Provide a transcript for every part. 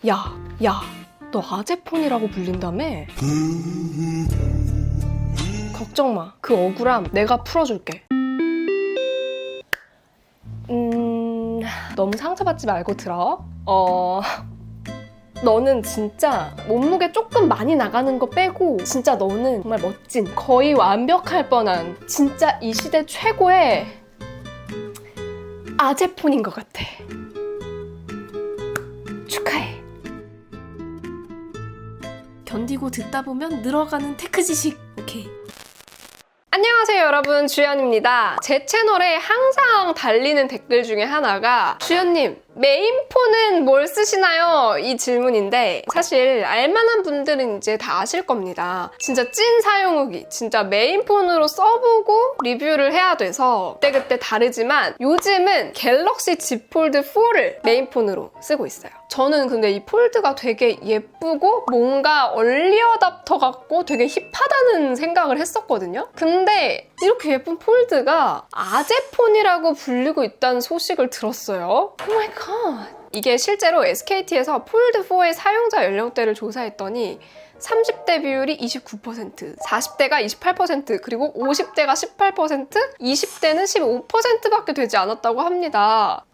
야, 너 아재폰이라고 불린다며? 걱정 마. 그 억울함 내가 풀어줄게. 너무 상처받지 말고 들어. 너는 진짜 몸무게 조금 많이 나가는 거 빼고 진짜 너는 정말 멋진, 거의 완벽할 뻔한 진짜 이 시대 최고의 아재폰인 것 같아. 축하해. 견디고 듣다 보면 늘어가는 테크 지식. 오케이. 안녕하세요 여러분, 주연입니다. 제 채널에 항상 달리는 댓글 중에 하나가 주연님 메인폰은 뭘 쓰시나요? 이 질문인데 사실 알만한 분들은 이제 다 아실 겁니다. 진짜 찐 사용 후기, 진짜 메인폰으로 써보고 리뷰를 해야 돼서 그때그때 다르지만 요즘은 갤럭시 Z 폴드 4를 메인폰으로 쓰고 있어요. 저는 근데 이 폴드가 되게 예쁘고 뭔가 얼리어답터 같고 되게 힙하다는 생각을 했었거든요. 근데 이렇게 예쁜 폴드가 아재폰이라고 불리고 있다는 소식을 들었어요. 오 마이 갓. 이게 실제로 SKT에서 폴드4의 사용자 연령대를 조사했더니 30대 비율이 29%, 40대가 28%, 그리고 50대가 18%, 20대는 15%밖에 되지 않았다고 합니다.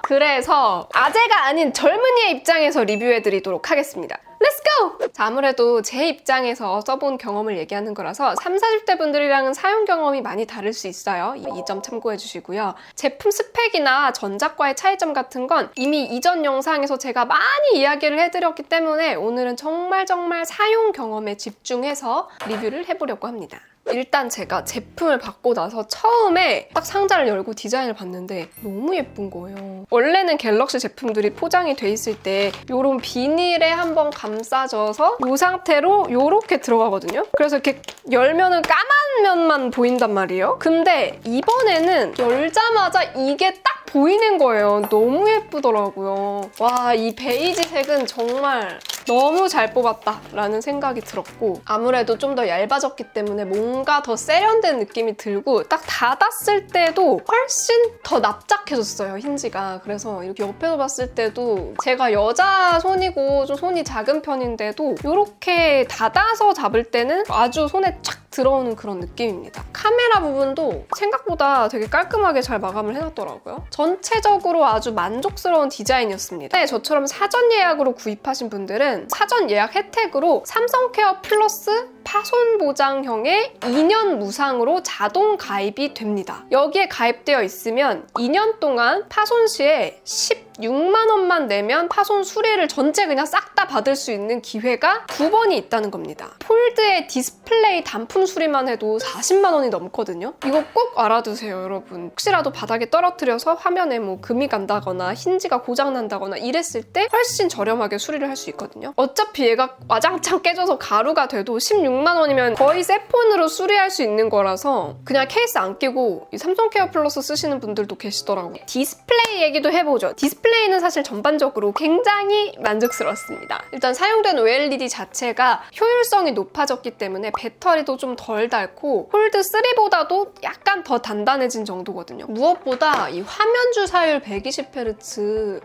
그래서 아재가 아닌 젊은이의 입장에서 리뷰해드리도록 하겠습니다. 렛츠고! 자, 아무래도 제 입장에서 써본 경험을 얘기하는 거라서 30, 40대 분들이랑은 사용 경험이 많이 다를 수 있어요. 이 점 참고해 주시고요. 제품 스펙이나 전작과의 차이점 같은 건 이미 이전 영상에서 제가 많이 이야기를 해드렸기 때문에 오늘은 정말 사용 경험에 집중해서 리뷰를 해보려고 합니다. 일단 제가 제품을 받고 나서 처음에 딱 상자를 열고 디자인을 봤는데 너무 예쁜 거예요. 원래는 갤럭시 제품들이 포장이 돼 있을 때 이런 비닐에 한번 감싸져서 이 상태로 이렇게 들어가거든요. 그래서 이렇게 열면은 까만 면만 보인단 말이에요. 근데 이번에는 열자마자 이게 딱 보이는 거예요. 너무 예쁘더라고요. 와, 이 베이지색은 정말 너무 잘 뽑았다라는 생각이 들었고 아무래도 좀 더 얇아졌기 때문에 뭔가 더 세련된 느낌이 들고 딱 닫았을 때도 훨씬 더 납작해졌어요, 힌지가. 그래서 이렇게 옆에서 봤을 때도 제가 여자 손이고 좀 손이 작은 편인데도 이렇게 닫아서 잡을 때는 아주 손에 착 들어오는 그런 느낌입니다. 카메라 부분도 생각보다 되게 깔끔하게 잘 마감을 해놨더라고요. 전체적으로 아주 만족스러운 디자인이었습니다. 네, 저처럼 사전 예약으로 구입하신 분들은 사전 예약 혜택으로 삼성케어 플러스 파손 보장형의 2년 무상으로 자동 가입이 됩니다. 여기에 가입되어 있으면 2년 동안 파손 시에 16만 원만 내면 파손 수리를 전체 그냥 싹 다 받을 수 있는 기회가 2번이 있다는 겁니다. 폴드의 디스플레이 단품 수리만 해도 40만 원이 넘거든요. 이거 꼭 알아두세요, 여러분. 혹시라도 바닥에 떨어뜨려서 화면에 뭐 금이 간다거나 힌지가 고장난다거나 이랬을 때 훨씬 저렴하게 수리를 할 수 있거든요. 어차피 얘가 와장창 깨져서 가루가 돼도 16만 원이면 거의 새 폰으로 수리할 수 있는 거라서 그냥 케이스 안 끼고 이 삼성케어 플러스 쓰시는 분들도 계시더라고요. 디스플레이 얘기도 해보죠. 디스플레이는 사실 전반적으로 굉장히 만족스러웠습니다. 일단 사용된 OLED 자체가 효율성이 높아졌기 때문에 배터리도 좀 덜 닳고 폴드 3보다도 약간 더 단단해진 정도거든요. 무엇보다 이 화면 주사율 120Hz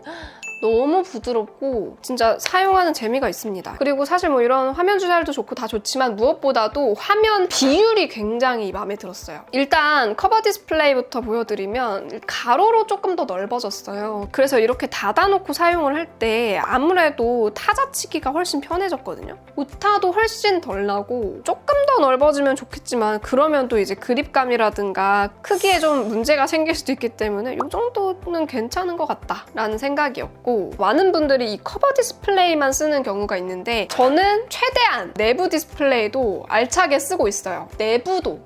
너무 부드럽고 진짜 사용하는 재미가 있습니다. 그리고 사실 뭐 이런 화면 주사율도 좋고 다 좋지만 무엇보다도 화면 비율이 굉장히 마음에 들었어요. 일단 커버 디스플레이부터 보여드리면 가로로 조금 더 넓어졌어요. 그래서 이렇게 닫아놓고 사용을 할 때 아무래도 타자치기가 훨씬 편해졌거든요. 오타도 훨씬 덜 나고 조금 더 넓어지면 좋겠지만 그러면 또 이제 그립감이라든가 크기에 좀 문제가 생길 수도 있기 때문에 이 정도는 괜찮은 것 같다라는 생각이었고 많은 분들이 이 커버 디스플레이만 쓰는 경우가 있는데 저는 최대한 내부 디스플레이도 알차게 쓰고 있어요. 내부도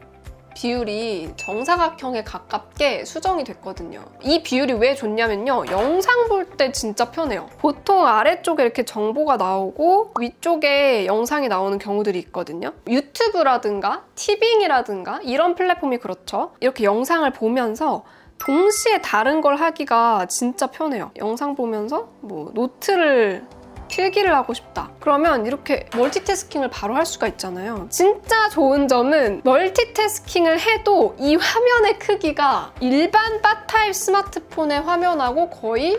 비율이 정사각형에 가깝게 수정이 됐거든요. 이 비율이 왜 좋냐면요. 영상 볼 때 진짜 편해요. 보통 아래쪽에 이렇게 정보가 나오고 위쪽에 영상이 나오는 경우들이 있거든요. 유튜브라든가 티빙이라든가 이런 플랫폼이 그렇죠. 이렇게 영상을 보면서 동시에 다른 걸 하기가 진짜 편해요. 영상 보면서 뭐 노트를 필기를 하고 싶다. 그러면 이렇게 멀티태스킹을 바로 할 수가 있잖아요. 진짜 좋은 점은 멀티태스킹을 해도 이 화면의 크기가 일반 바 타입 스마트폰의 화면하고 거의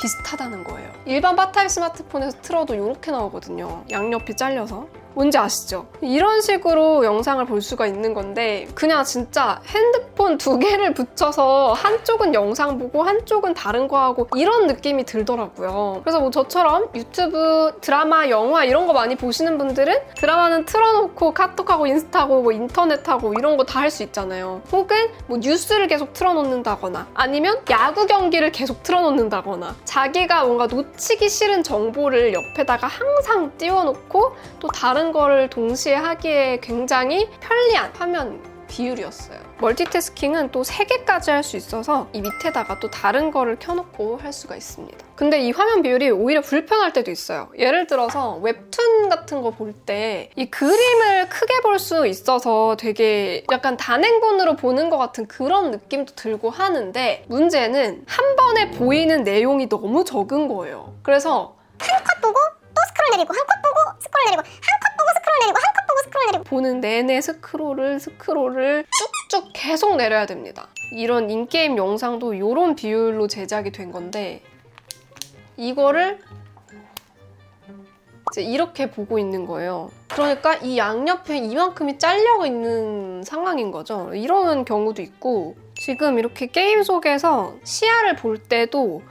비슷하다는 거예요. 일반 바타입 스마트폰에서 틀어도 이렇게 나오거든요. 양옆이 잘려서. 뭔지 아시죠? 이런 식으로 영상을 볼 수가 있는 건데 그냥 진짜 핸드폰 두 개를 붙여서 한쪽은 영상 보고 한쪽은 다른 거 하고 이런 느낌이 들더라고요. 그래서 뭐 저처럼 유튜브, 드라마, 영화 이런 거 많이 보시는 분들은 드라마는 틀어놓고 카톡하고 인스타하고 뭐 인터넷하고 이런 거 다 할 수 있잖아요. 혹은 뭐 뉴스를 계속 틀어놓는다거나 아니면 야구 경기를 계속 틀어놓는다거나 자기가 뭔가 놓치기 싫은 정보를 옆에다가 항상 띄워놓고 또 다른 거를 동시에 하기에 굉장히 편리한 화면 비율이었어요. 멀티태스킹은 또 3개까지 할 수 있어서 이 밑에다가 또 다른 거를 켜놓고 할 수가 있습니다. 근데 이 화면 비율이 오히려 불편할 때도 있어요. 예를 들어서 웹툰 같은 거 볼 때 이 그림을 크게 볼 수 있어서 되게 약간 단행본으로 보는 것 같은 그런 느낌도 들고 하는데 문제는 한 번에 보이는 내용이 너무 적은 거예요. 그래서 한 컷 보고 또 스크롤 내리고 한 컷 보고 스크롤 내리고 한 컷 보고 스크롤 내리고 한 컷 보고 스크롤 내리고 보는 내내 스크롤을 쭉쭉 계속 내려야 됩니다. 이런 인게임 영상도 이런 비율로 제작이 된 건데 이거를 이제 이렇게 보고 있는 거예요. 그러니까 이 양옆에 이만큼이 잘려 있는 상황인 거죠. 이런 경우도 있고 지금 이렇게 게임 속에서 시야를 볼 때도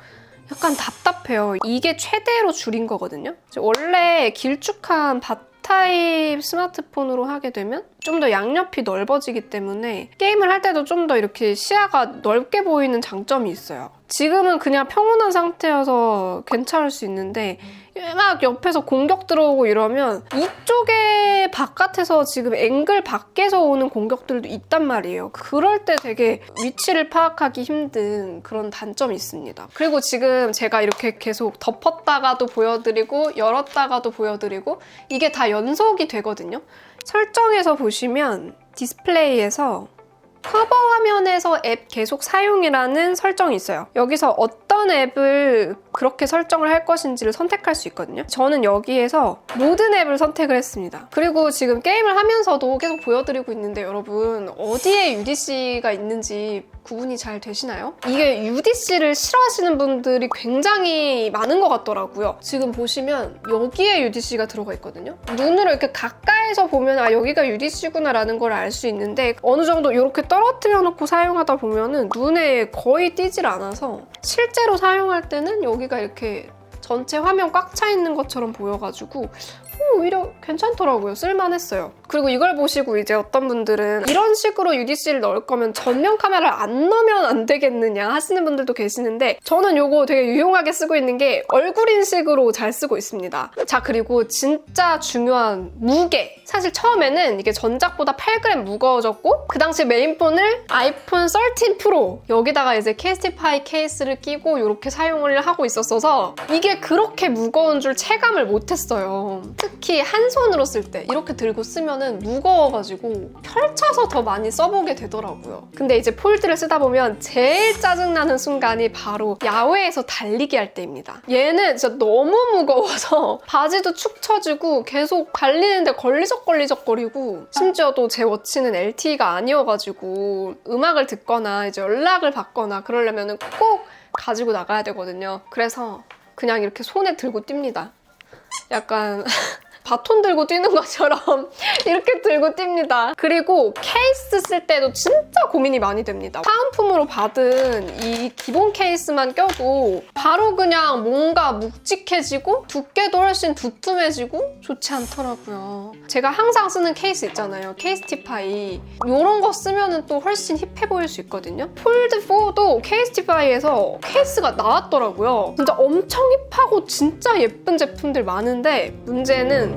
약간 답답해요. 이게 최대로 줄인 거거든요. 원래 길쭉한 바타입 스마트폰으로 하게 되면 좀 더 양옆이 넓어지기 때문에 게임을 할 때도 좀 더 이렇게 시야가 넓게 보이는 장점이 있어요. 지금은 그냥 평온한 상태여서 괜찮을 수 있는데 막 옆에서 공격 들어오고 이러면 이쪽에 바깥에서 지금 앵글 밖에서 오는 공격들도 있단 말이에요. 그럴 때 되게 위치를 파악하기 힘든 그런 단점이 있습니다. 그리고 지금 제가 이렇게 계속 덮었다가도 보여드리고 열었다가도 보여드리고 이게 다 연속이 되거든요. 설정에서 보시면 디스플레이에서 커버 화면에서 앱 계속 사용이라는 설정이 있어요. 여기서 어떤 앱을 그렇게 설정을 할 것인지를 선택할 수 있거든요. 저는 여기에서 모든 앱을 선택을 했습니다. 그리고 지금 게임을 하면서도 계속 보여드리고 있는데 여러분 어디에 UDC가 있는지 구분이 잘 되시나요? 이게 UDC를 싫어하시는 분들이 굉장히 많은 것 같더라고요. 지금 보시면 여기에 UDC가 들어가 있거든요. 눈으로 이렇게 가까이서 보면 아 여기가 UDC구나 라는 걸 알 수 있는데 어느 정도 이렇게 떨어뜨려 놓고 사용하다 보면은 눈에 거의 띄질 않아서 실제로 사용할 때는 여기가 이렇게 전체 화면 꽉 차 있는 것처럼 보여가지고 오히려 괜찮더라고요. 쓸만했어요. 그리고 이걸 보시고 이제 어떤 분들은 이런 식으로 UDC를 넣을 거면 전면 카메라를 안 넣으면 안 되겠느냐 하시는 분들도 계시는데 저는 이거 되게 유용하게 쓰고 있는 게 얼굴 인식으로 잘 쓰고 있습니다. 자, 그리고 진짜 중요한 무게. 사실 처음에는 이게 전작보다 8g 무거워졌고 그 당시 메인폰을 아이폰 13 프로 여기다가 이제 캐스티파이 케이스를 끼고 이렇게 사용을 하고 있었어서 이게 그렇게 무거운 줄 체감을 못했어요. 특히 한 손으로 쓸 때 이렇게 들고 쓰면은 무거워가지고 펼쳐서 더 많이 써보게 되더라고요. 근데 이제 폴드를 쓰다 보면 제일 짜증나는 순간이 바로 야외에서 달리기 할 때입니다. 얘는 진짜 너무 무거워서 바지도 축 처지고 계속 달리는데 걸리적거리고 심지어 또 제 워치는 LTE가 아니어가지고 음악을 듣거나 이제 연락을 받거나 그러려면 꼭 가지고 나가야 되거든요. 그래서 그냥 이렇게 손에 들고 뜁니다. 약간 바톤 들고 뛰는 것처럼 이렇게 들고 뜁니다. 그리고 케이스 쓸 때도 진짜 고민이 많이 됩니다. 사은품으로 받은 이 기본 케이스만 껴도 바로 그냥 뭔가 묵직해지고 두께도 훨씬 두툼해지고 좋지 않더라고요. 제가 항상 쓰는 케이스 있잖아요. 케이스티파이. 이런 거 쓰면 또 훨씬 힙해 보일 수 있거든요. 폴드4도 케이스티파이에서 케이스가 나왔더라고요. 진짜 엄청 힙하고 진짜 예쁜 제품들 많은데 문제는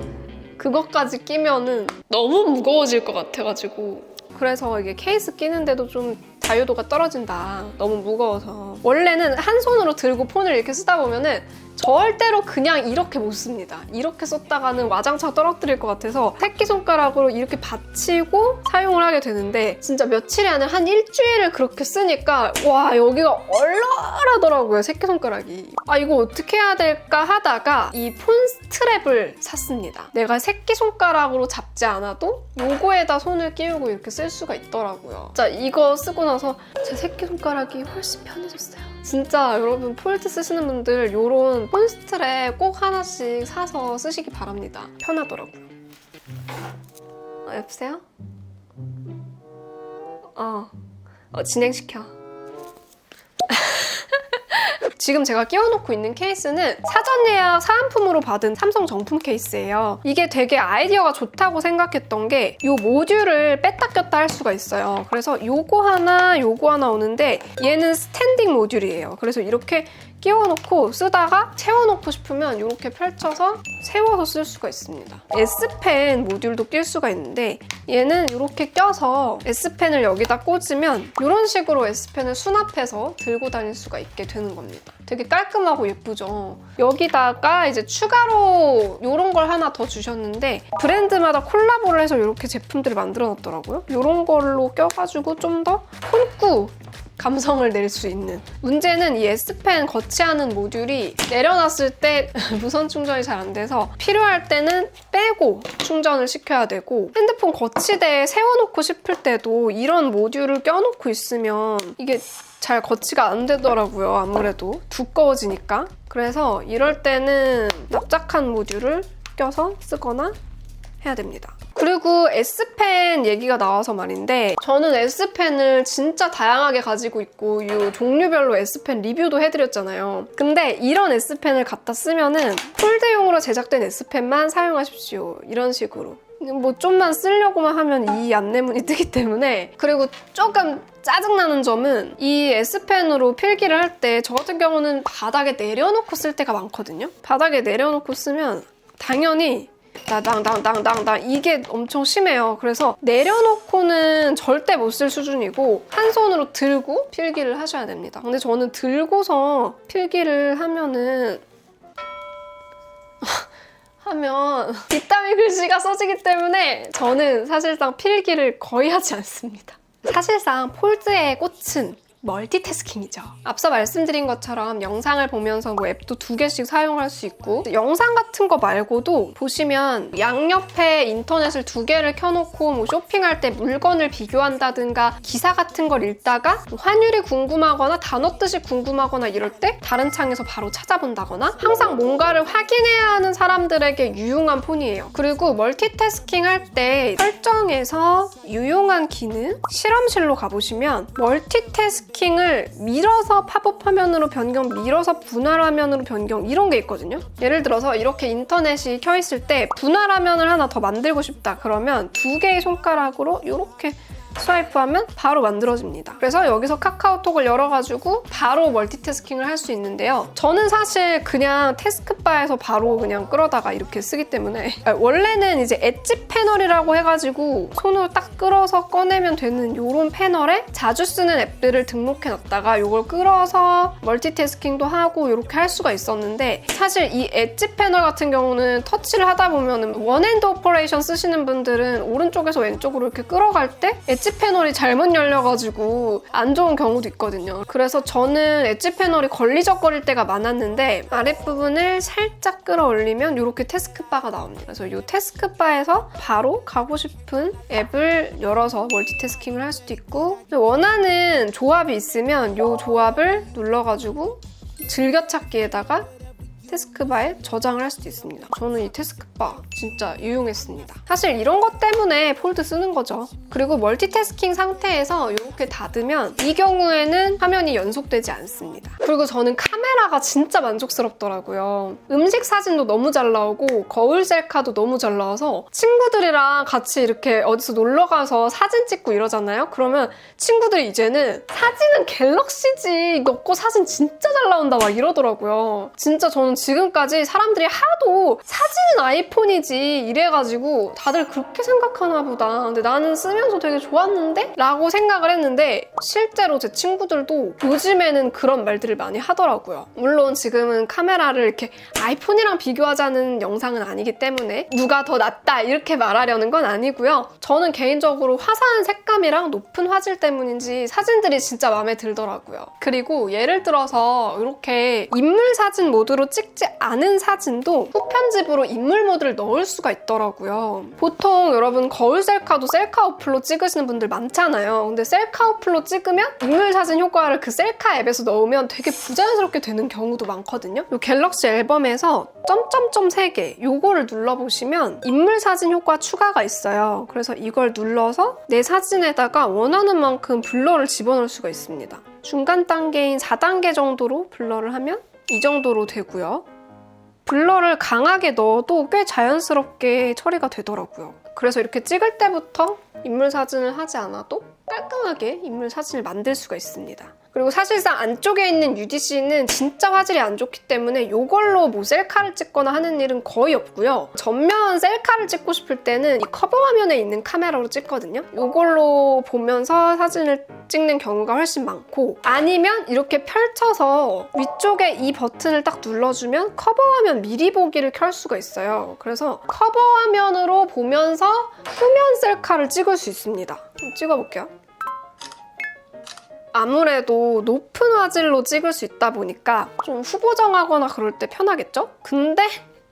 그것까지 끼면은 너무 무거워질 것 같아가지고 그래서 이게 케이스 끼는데도 좀 자유도가 떨어진다. 너무 무거워서. 원래는 한 손으로 들고 폰을 이렇게 쓰다 보면은 절대로 그냥 이렇게 못 씁니다. 이렇게 썼다가는 와장창 떨어뜨릴 것 같아서 새끼손가락으로 이렇게 받치고 사용을 하게 되는데 진짜 며칠이 아니라 한 일주일을 그렇게 쓰니까 와 여기가 얼얼하더라고요. 새끼손가락이. 아 이거 어떻게 해야 될까 하다가 이 폰 스트랩을 샀습니다. 내가 새끼손가락으로 잡지 않아도 요거에다 손을 끼우고 이렇게 쓸 수가 있더라고요. 진짜 이거 쓰고 나서 제 새끼손가락이 훨씬 편해졌어요. 진짜 여러분 폴드 쓰시는 분들 요런 폰스트랩 꼭 하나씩 사서 쓰시기 바랍니다. 편하더라고요. 여보세요? 진행시켜. 지금 제가 끼워놓고 있는 케이스는 사전 예약 사은품으로 받은 삼성 정품 케이스예요. 이게 되게 아이디어가 좋다고 생각했던 게 이 모듈을 뺐다 꼈다 할 수가 있어요. 그래서 요거 하나 오는데 얘는 스탠딩 모듈이에요. 그래서 이렇게 끼워놓고 쓰다가 채워놓고 싶으면 이렇게 펼쳐서 세워서 쓸 수가 있습니다. S펜 모듈도 낄 수가 있는데 얘는 이렇게 껴서 S펜을 여기다 꽂으면 이런 식으로 S펜을 수납해서 들고 다닐 수가 있게 되는 겁니다. 되게 깔끔하고 예쁘죠? 여기다가 이제 추가로 이런 걸 하나 더 주셨는데 브랜드마다 콜라보를 해서 이렇게 제품들을 만들어 놨더라고요. 이런 걸로 껴가지고 좀 더 폰꾸 감성을 낼 수 있는. 문제는 이 S펜 거치하는 모듈이 내려놨을 때 무선 충전이 잘 안 돼서 필요할 때는 빼고 충전을 시켜야 되고 핸드폰 거치대에 세워놓고 싶을 때도 이런 모듈을 껴놓고 있으면 이게 잘 거치가 안 되더라고요. 아무래도 두꺼워지니까. 그래서 이럴 때는 납작한 모듈을 껴서 쓰거나 해야 됩니다. 그리고 S펜 얘기가 나와서 말인데 저는 S펜을 진짜 다양하게 가지고 있고 이 종류별로 S펜 리뷰도 해드렸잖아요. 근데 이런 S펜을 갖다 쓰면은 폴드용으로 제작된 S펜만 사용하십시오. 이런 식으로. 뭐 좀만 쓰려고만 하면 이 안내문이 뜨기 때문에. 그리고 조금 짜증나는 점은 이 S펜으로 필기를 할 때 저 같은 경우는 바닥에 내려놓고 쓸 때가 많거든요. 바닥에 내려놓고 쓰면 당연히 당당 이게 엄청 심해요. 그래서 내려놓고는 절대 못 쓸 수준이고 한 손으로 들고 필기를 하셔야 됩니다. 근데 저는 들고서 필기를 하면 뒷담이 글씨가 써지기 때문에 저는 사실상 필기를 거의 하지 않습니다. 사실상 폴드의 꽃은 멀티태스킹이죠. 앞서 말씀드린 것처럼 영상을 보면서 뭐 앱도 2개씩 사용할 수 있고 영상 같은 거 말고도 보시면 양옆에 인터넷을 2개를 켜놓고 뭐 쇼핑할 때 물건을 비교한다든가 기사 같은 걸 읽다가 환율이 궁금하거나 단어 뜻이 궁금하거나 이럴 때 다른 창에서 바로 찾아본다거나 항상 뭔가를 확인해야 하는 사람들에게 유용한 폰이에요. 그리고 멀티태스킹 할 때 설정에서 유용한 기능 실험실로 가보시면 멀티태스킹 을 밀어서 팝업 화면으로 변경, 밀어서 분할 화면으로 변경 이런 게 있거든요. 예를 들어서 이렇게 인터넷이 켜있을 때 분할 화면을 하나 더 만들고 싶다 그러면 2개의 손가락으로 이렇게 스와이프하면 바로 만들어집니다. 그래서 여기서 카카오톡을 열어가지고 바로 멀티태스킹을 할 수 있는데요. 저는 사실 그냥 태스크바에서 바로 그냥 끌어다가 이렇게 쓰기 때문에 원래는 이제 엣지 패널이라고 해가지고 손으로 딱 끌어서 꺼내면 되는 이런 패널에 자주 쓰는 앱들을 등록해놨다가 이걸 끌어서 멀티태스킹도 하고 이렇게 할 수가 있었는데 사실 이 엣지 패널 같은 경우는 터치를 하다 보면 원핸드 오퍼레이션 쓰시는 분들은 오른쪽에서 왼쪽으로 이렇게 끌어갈 때 엣지 패널이 잘못 열려가지고 안 좋은 경우도 있거든요. 그래서 저는 엣지 패널이 걸리적거릴 때가 많았는데 아랫부분을 살짝 끌어올리면 이렇게 태스크바가 나옵니다. 그래서 이 태스크바에서 바로 가고 싶은 앱을 열어서 멀티태스킹을 할 수도 있고 원하는 조합이 있으면 이 조합을 눌러가지고 즐겨찾기에다가 태스크바에 저장을 할 수도 있습니다. 저는 이 태스크바 진짜 유용했습니다. 사실 이런 것 때문에 폴드 쓰는 거죠. 그리고 멀티태스킹 상태에서 이렇게 닫으면 이 경우에는 화면이 연속되지 않습니다. 그리고 저는 카메라가 진짜 만족스럽더라고요. 음식 사진도 너무 잘 나오고 거울 셀카도 너무 잘 나와서 친구들이랑 같이 이렇게 어디서 놀러 가서 사진 찍고 이러잖아요? 그러면 친구들이 이제는 사진은 갤럭시지 너 거 사진 진짜 잘 나온다 막 이러더라고요. 진짜 저는 지금까지 사람들이 하도 사진은 아이폰이지 이래가지고 다들 그렇게 생각하나 보다. 근데 나는 쓰면서 되게 좋았는데? 라고 생각을 했는데 실제로 제 친구들도 요즘에는 그런 말들을 많이 하더라고요. 물론 지금은 카메라를 이렇게 아이폰이랑 비교하자는 영상은 아니기 때문에 누가 더 낫다 이렇게 말하려는 건 아니고요. 저는 개인적으로 화사한 색감이랑 높은 화질 때문인지 사진들이 진짜 마음에 들더라고요. 그리고 예를 들어서 이렇게 인물 사진 모드로 찍 찍지 않은 사진도 후편집으로 인물 모드를 넣을 수가 있더라고요. 보통 여러분 거울 셀카도 셀카 어플로 찍으시는 분들 많잖아요. 근데 셀카 어플로 찍으면 인물 사진 효과를 그 셀카 앱에서 넣으면 되게 부자연스럽게 되는 경우도 많거든요. 이 갤럭시 앨범에서 점점점 3개 요거를 눌러보시면 인물 사진 효과 추가가 있어요. 그래서 이걸 눌러서 내 사진에다가 원하는 만큼 블러를 집어넣을 수가 있습니다. 중간 단계인 4단계 정도로 블러를 하면 이 정도로 되고요. 블러를 강하게 넣어도 꽤 자연스럽게 처리가 되더라고요. 그래서 이렇게 찍을 때부터 인물 사진을 하지 않아도 깔끔하게 인물 사진을 만들 수가 있습니다. 그리고 사실상 안쪽에 있는 UDC는 진짜 화질이 안 좋기 때문에 이걸로 뭐 셀카를 찍거나 하는 일은 거의 없고요. 전면 셀카를 찍고 싶을 때는 이 커버 화면에 있는 카메라로 찍거든요. 이걸로 보면서 사진을 찍는 경우가 훨씬 많고, 아니면 이렇게 펼쳐서 위쪽에 이 버튼을 딱 눌러주면 커버 화면 미리 보기를 켤 수가 있어요. 그래서 커버 화면으로 보면서 후면 셀카를 찍을 수 있습니다. 한번 찍어볼게요. 아무래도 높은 화질로 찍을 수 있다 보니까 좀 후보정하거나 그럴 때 편하겠죠? 근데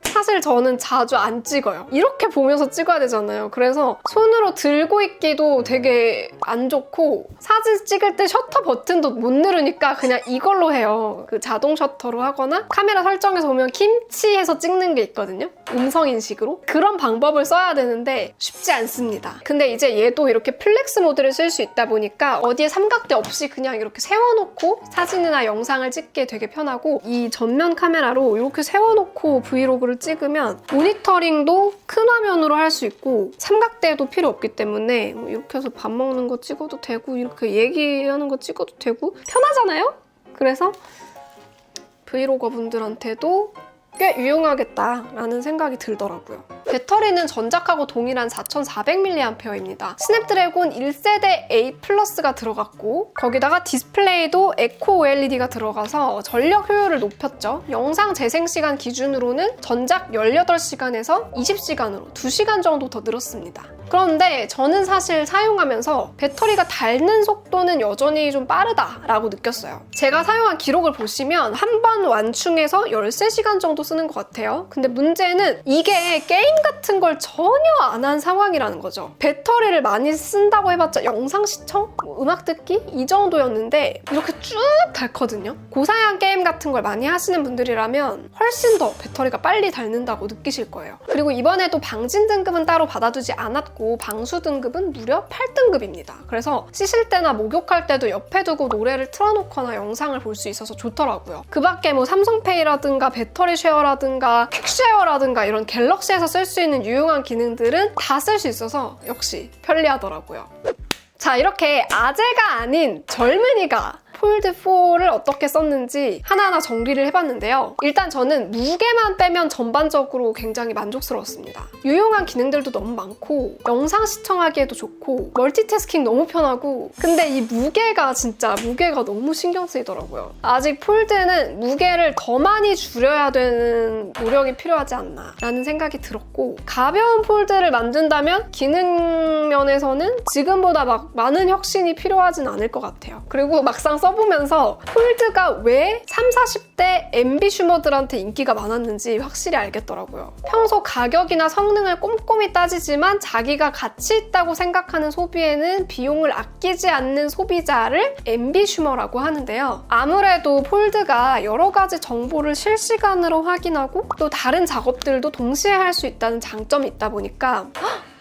사실 저는 자주 안 찍어요. 이렇게 보면서 찍어야 되잖아요. 그래서 손으로 들고 있기도 되게 안 좋고, 사진 찍을 때 셔터 버튼도 못 누르니까 그냥 이걸로 해요. 그 자동 셔터로 하거나 카메라 설정에서 보면 김치 해서 찍는 게 있거든요. 음성 인식으로. 그런 방법을 써야 되는데 쉽지 않습니다. 근데 이제 얘도 이렇게 플렉스 모드를 쓸 수 있다 보니까 어디에 삼각대 없이 그냥 이렇게 세워놓고 사진이나 영상을 찍기에 되게 편하고, 이 전면 카메라로 이렇게 세워놓고 브이로그를 찍으면 모니터링도 큰 화면으로 할 수 있고 삼각대도 필요 없기 때문에 이렇게 해서 밥 먹는 거 찍어도 되고 이렇게 얘기하는 거 찍어도 되고 편하잖아요? 그래서 브이로거 분들한테도 꽤 유용하겠다라는 생각이 들더라고요. 배터리는 전작하고 동일한 4400mAh입니다. 스냅드래곤 1세대 A 플러스가 들어갔고, 거기다가 디스플레이도 에코 OLED가 들어가서 전력 효율을 높였죠. 영상 재생 시간 기준으로는 전작 18시간에서 20시간으로 2시간 정도 더 늘었습니다. 그런데 저는 사실 사용하면서 배터리가 닳는 속도는 여전히 좀 빠르다라고 느꼈어요. 제가 사용한 기록을 보시면 한 번 완충해서 13시간 정도 쓰는 것 같아요. 근데 문제는 이게 게임 같은 걸 전혀 안 한 상황이라는 거죠. 배터리를 많이 쓴다고 해봤자 영상 시청? 뭐 음악 듣기? 이 정도였는데 이렇게 쭉 닳거든요. 고사양 게임 같은 걸 많이 하시는 분들이라면 훨씬 더 배터리가 빨리 닳는다고 느끼실 거예요. 그리고 이번에도 방진 등급은 따로 받아두지 않았고 방수 등급은 무려 8등급입니다. 그래서 씻을 때나 목욕할 때도 옆에 두고 노래를 틀어놓거나 영상을 볼 수 있어서 좋더라고요. 그 밖에 뭐 삼성페이라든가 배터리 쉐어라든가 퀵쉐어라든가 이런 갤럭시에서 쓸 수 있는 유용한 기능들은 다 쓸 수 있어서 역시 편리하더라고요. 자, 이렇게 아재가 아닌 젊은이가 폴드4를 어떻게 썼는지 하나하나 정리를 해봤는데요. 일단 저는 무게만 빼면 전반적으로 굉장히 만족스러웠습니다. 유용한 기능들도 너무 많고 영상 시청하기에도 좋고 멀티태스킹 너무 편하고, 근데 이 무게가 너무 신경 쓰이더라고요. 아직 폴드는 무게를 더 많이 줄여야 되는 노력이 필요하지 않나 라는 생각이 들었고, 가벼운 폴드를 만든다면 기능 면에서는 지금보다 막 많은 혁신이 필요하진 않을 것 같아요. 그리고 막상 써보면서 폴드가 왜 30, 40대 앰비슈머들한테 인기가 많았는지 확실히 알겠더라고요. 평소 가격이나 성능을 꼼꼼히 따지지만 자기가 가치 있다고 생각하는 소비에는 비용을 아끼지 않는 소비자를 앰비슈머라고 하는데요. 아무래도 폴드가 여러 가지 정보를 실시간으로 확인하고 또 다른 작업들도 동시에 할 수 있다는 장점이 있다 보니까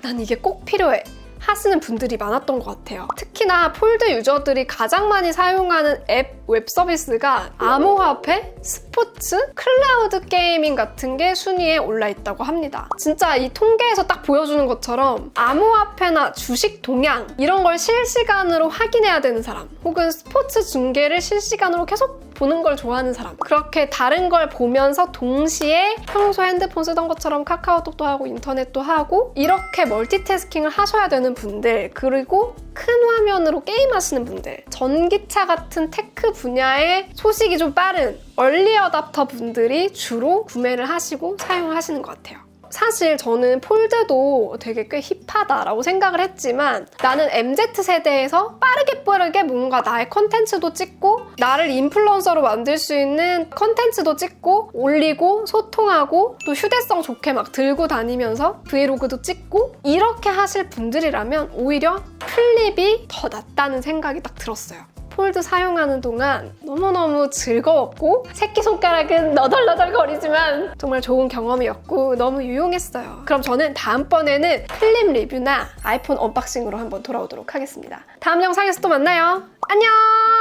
난 이게 꼭 필요해 하시는 분들이 많았던 것 같아요. 특히나 폴드 유저들이 가장 많이 사용하는 앱 웹 서비스가 암호화폐, 스포츠, 클라우드 게이밍 같은 게 순위에 올라 있다고 합니다. 진짜 이 통계에서 딱 보여주는 것처럼 암호화폐나 주식 동향 이런 걸 실시간으로 확인해야 되는 사람, 혹은 스포츠 중계를 실시간으로 계속 보는 걸 좋아하는 사람, 그렇게 다른 걸 보면서 동시에 평소 핸드폰 쓰던 것처럼 카카오톡도 하고 인터넷도 하고 이렇게 멀티태스킹을 하셔야 되는 분들, 그리고 큰 화면으로 게임하시는 분들, 전기차 같은 테크 분야의 소식이 좀 빠른 얼리 어답터 분들이 주로 구매를 하시고 사용하시는 것 같아요. 사실 저는 폴드도 되게 꽤 힙하다라고 생각을 했지만, 나는 MZ세대에서 빠르게 뭔가 나의 컨텐츠도 찍고 나를 인플루언서로 만들 수 있는 컨텐츠도 찍고 올리고 소통하고 또 휴대성 좋게 막 들고 다니면서 브이로그도 찍고 이렇게 하실 분들이라면 오히려 플립이 더 낫다는 생각이 딱 들었어요. 폴드 사용하는 동안 너무너무 즐거웠고 새끼손가락은 너덜너덜 거리지만 정말 좋은 경험이었고 너무 유용했어요. 그럼 저는 다음번에는 플립 리뷰나 아이폰 언박싱으로 한번 돌아오도록 하겠습니다. 다음 영상에서 또 만나요. 안녕!